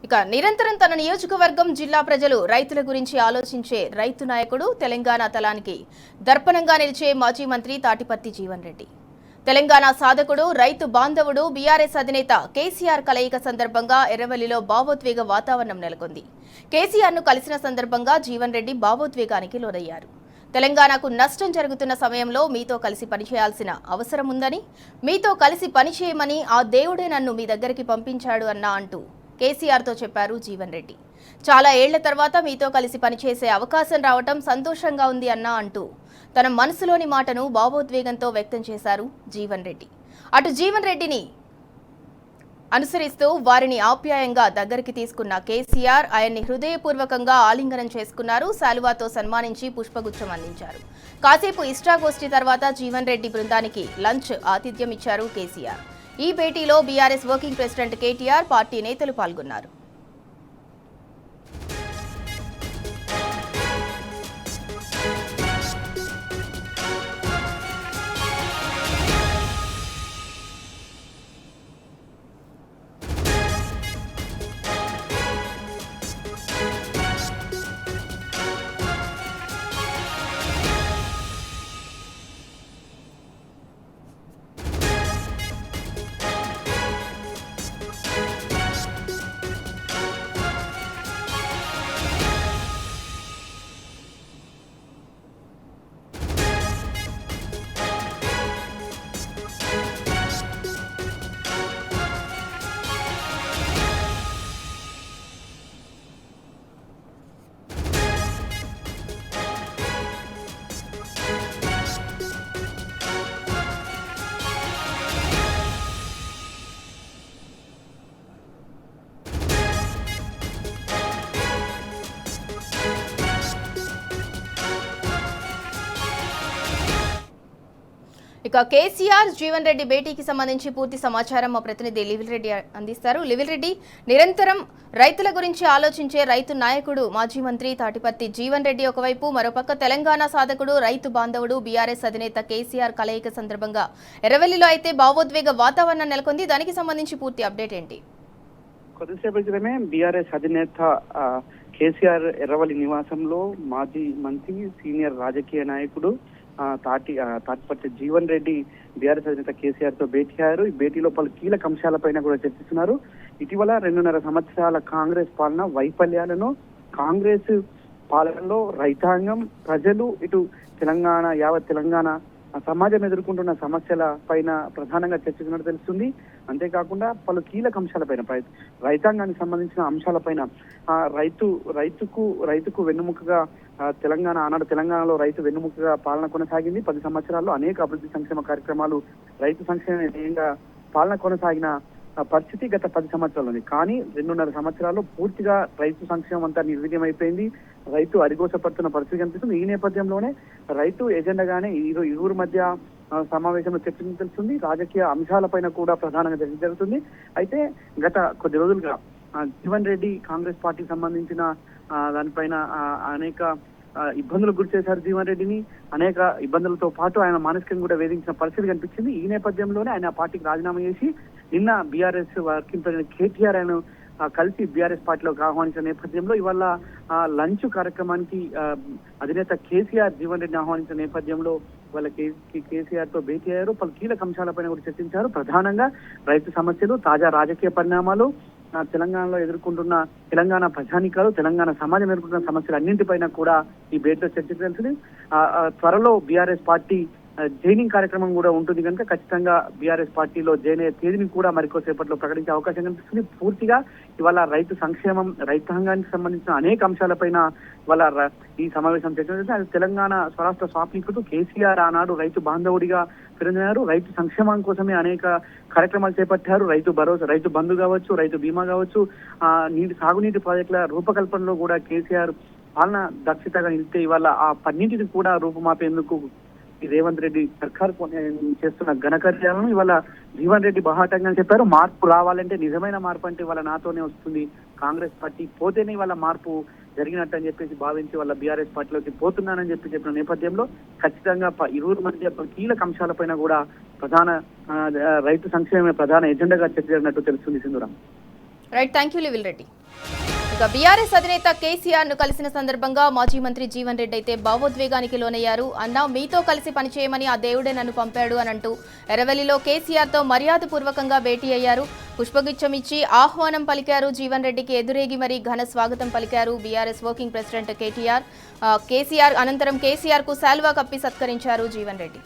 ఇక నిరంతరం తన నియోజకవర్గం జిల్లా ప్రజలు రైతుల గురించి ఆలోచించే రైతు నాయకుడు తెలంగాణ తలానికి దర్పణంగా నిలిచే మాజీ మంత్రి తాటిపర్తి జీవన్ రెడ్డి. తెలంగాణ సాధకుడు రైతు బాంధవుడు బీఆర్ఎస్ అధినేత కేసీఆర్ కలయిక సందర్భంగా ఎర్రవల్లిలో భావోద్వేగ వాతావరణం నెలకొంది. కేసీఆర్ను కలిసిన సందర్భంగా జీవన్ రెడ్డి భావోద్వేగానికి లోనయ్యారు. తెలంగాణకు నష్టం జరుగుతున్న సమయంలో మీతో కలిసి పనిచేయాల్సిన అవసరం ఉందని, మీతో కలిసి పనిచేయమని ఆ దేవుడే నన్ను మీ దగ్గరికి పంపించాడు అన్నా అంటూ కేసీఆర్తో చెప్పారు జీవన్ రెడ్డి. చాలా ఏళ్ల తర్వాత మీతో కలిసి పనిచేసే అవకాశం రావటం సంతోషంగా ఉంది అన్నా అంటూ తన మనసులోని మాటను భావోద్వేగంతో వ్యక్తం చేశారు జీవన్ రెడ్డి. అటు జీవన్ రెడ్డిని అనుసరిస్తూ వారిని ఆప్యాయంగా దగ్గరికి తీసుకున్న కేసీఆర్ ఆయన్ని హృదయపూర్వకంగా ఆలింగనం చేసుకున్నారు. శాలువాతో సన్మానించి పుష్పగుచ్చం అందించారు. కాసేపు ఇష్టాగోష్ఠి తర్వాత జీవన్ రెడ్డి బృందానికి లంచ్ ఆతిథ్యం ఇచ్చారు కేసీఆర్. ఈ భేటీలో BRS working president KTR, party నేతలు పాల్గొన్నారు. ఇక కేసీఆర్ జీవన్ రెడ్డి భేటీకి సంబంధించి పూర్తి సమాచారం మా ప్రతినిధి లివిల్ రెడ్డి అందిస్తారు. లివిల్ రెడ్డి, నిరంతరం రైతుల గురించి ఆలోచించే రైతు నాయకుడు మాజీ మంత్రి తాటిపర్తి జీవన్ రెడ్డి ఒకవైపు, మరోపక్క తెలంగాణ సాధకుడు రైతు బాంధవుడు బీఆర్ఎస్ అధినేత కేసీఆర్ కలయిక సందర్భంగా ఎర్రవల్లిలో అయితే భావోద్వేగ వాతావరణం నెలకొంది. దానికి సంబంధించి పూర్తి అప్డేట్ ఏంటి? కొద్దిసేపటి క్రితమే బీఆర్ఎస్ అధినేత కేసీఆర్ ఎర్రవల్లి నివాసంలో మాజీ మంత్రి సీనియర్ రాజకీయ నాయకుడు తాటిపర్తి జీవన్ రెడ్డి బీఆర్ఎస్ అధినేత కేసీఆర్ తో భేటీ అయ్యారు. ఈ భేటీలో పలు కీలక అంశాలపైన కూడా చర్చిస్తున్నారు. ఇటీవల 2.5 సంవత్సరాల కాంగ్రెస్ పాలన వైఫల్యాలను, కాంగ్రెస్ పాలనలో రైతాంగం, ప్రజలు, ఇటు యావత్ తెలంగాణ సమాజం ఎదుర్కొంటున్న సమస్యల పైన ప్రధానంగా చర్చిస్తున్నట్టు తెలుస్తుంది. అంతేకాకుండా పలు కీలక అంశాలపైన, రైతాంగానికి సంబంధించిన అంశాలపైన, రైతుకు వెన్నుముకగా తెలంగాణలో రైతు వెన్నుముకగా పాలన కొనసాగింది. 10 సంవత్సరాల్లో అనేక అభివృద్ధి సంక్షేమ కార్యక్రమాలు, రైతు సంక్షేమంగా పాలన కొనసాగిన పరిస్థితి గత 10 సంవత్సరాలు ఉంది. కానీ 2.5 సంవత్సరాల్లో పూర్తిగా రైతు సంక్షేమం అంతా నిర్వీర్యమైపోయింది. రైతు అరిగోసపడుతున్న పరిస్థితి కనిపిస్తుంది. ఈ నేపథ్యంలోనే రైతు ఎజెండాగానే ఇరువురు మధ్య సమావేశంలో చర్చ తెలుస్తుంది. రాజకీయ అంశాలపైన కూడా ప్రధానంగా చర్చ జరుగుతుంది. అయితే గత కొద్ది రోజులుగా జీవన్ రెడ్డి కాంగ్రెస్ పార్టీకి సంబంధించిన దానిపైన అనేక ఇబ్బందులకు గురి చేశారు. జీవన్ రెడ్డిని అనేక ఇబ్బందులతో పాటు ఆయన మానసికంగా కూడా వేధించిన పరిస్థితి కనిపించింది. ఈ నేపథ్యంలోనే ఆయన పార్టీకి రాజీనామా చేసి నిన్న బీఆర్ఎస్ వర్కింగ్ ప్రెసిడెంట్ కేటీఆర్ ఆయన కలిసి బీఆర్ఎస్ పార్టీలోకి ఆహ్వానించిన నేపథ్యంలో ఇవాళ లంచ్ కార్యక్రమానికి అధినేత కేసీఆర్ జీవన్ రెడ్డిని ఆహ్వానించిన నేపథ్యంలో వాళ్ళ కేసీఆర్ తో భేటీ అయ్యారు. పలు కీలక అంశాలపైన కూడా చర్చించారు. ప్రధానంగా రైతు సమస్యలు, తాజా రాజకీయ పరిణామాలు, తెలంగాణలో ఎదుర్కొంటున్న తెలంగాణ ప్రజానీకాలు, తెలంగాణ సమాజం ఎదుర్కొంటున్న సమస్యలు అన్నింటిపైన కూడా ఈ భేటీలో చర్చ తెలిసింది. త్వరలో బీఆర్ఎస్ పార్టీ జైనింగ్ కార్యక్రమం కూడా ఉంటుంది కనుక ఖచ్చితంగా బీఆర్ఎస్ పార్టీలో జాయిన్ అయ్యే తేదీని కూడా మరికొద్దిసేపట్లో ప్రకటించే అవకాశం కనిపిస్తుంది. పూర్తిగా ఇవాళ రైతు సంక్షేమం, రైతాంగానికి సంబంధించిన అనేక అంశాలపైన ఇవాళ ఈ సమావేశం చర్చించారు. అది తెలంగాణ స్వరాష్ట్ర స్వాప్నికుడు కేసీఆర్ ఆనాడు రైతు బాంధవుడిగా పేరొందినారు. రైతు సంక్షేమం కోసమే అనేక కార్యక్రమాలు చేపట్టారు. రైతు భరోసా, రైతు బంధు కావచ్చు, రైతు బీమా కావచ్చు, సాగునీటి ప్రాజెక్టుల రూపకల్పనలో కూడా కేసీఆర్ పాలన దక్షతగా నిలిస్తే ఇవాళ ఆ పన్నింటిని కూడా రూపుమాపేందుకు రేవంత్ రెడ్డి సర్కార్ చేస్తున్న ఘనకార్యాలను ఇవాళ జీవన్ రెడ్డి బహాటంగా చెప్పారు. మార్పు రావాలంటే, నిజమైన మార్పు అంటే ఇవాళ నాతోనే వస్తుంది, కాంగ్రెస్ పార్టీ పోతేనే ఇవాళ మార్పు జరిగినట్టు అని చెప్పేసి భావించి వాళ్ళ బీఆర్ఎస్ పార్టీలోకి పోతున్నానని చెప్పిన నేపథ్యంలో ఖచ్చితంగా ఇరువురు మధ్య కీలక అంశాలపైన కూడా రైతు సంక్షేమమే ప్రధాన ఎజెండాగా చర్చ జరిగినట్టు తెలుస్తుంది. సింధూరం. రైట్, థ్యాంక్ యూ లివిల్ రెడ్డి. ఇక బీఆర్ఎస్ అధినేత కేసీఆర్ ను కలిసిన సందర్భంగా మాజీ మంత్రి జీవన్ రెడ్డి అయితే భావోద్వేగానికి లోనయ్యారు. అన్నా, మీతో కలిసి పనిచేయమని ఆ దేవుడే నన్ను పంపాడు అని అంటూ ఎర్రవెల్లిలో కేసీఆర్ తో మర్యాదపూర్వకంగా భేటీ అయ్యారు. పుష్పగుచ్చం ఇచ్చి ఆహ్వానం పలికారు. జీవన్ రెడ్డికి ఎదురేగి మరీ ఘన స్వాగతం పలికారు BRS working president KTR. KCR అనంతరం కేసీఆర్ కు శాల్వా కప్పి సత్కరించారు జీవన్ రెడ్డి.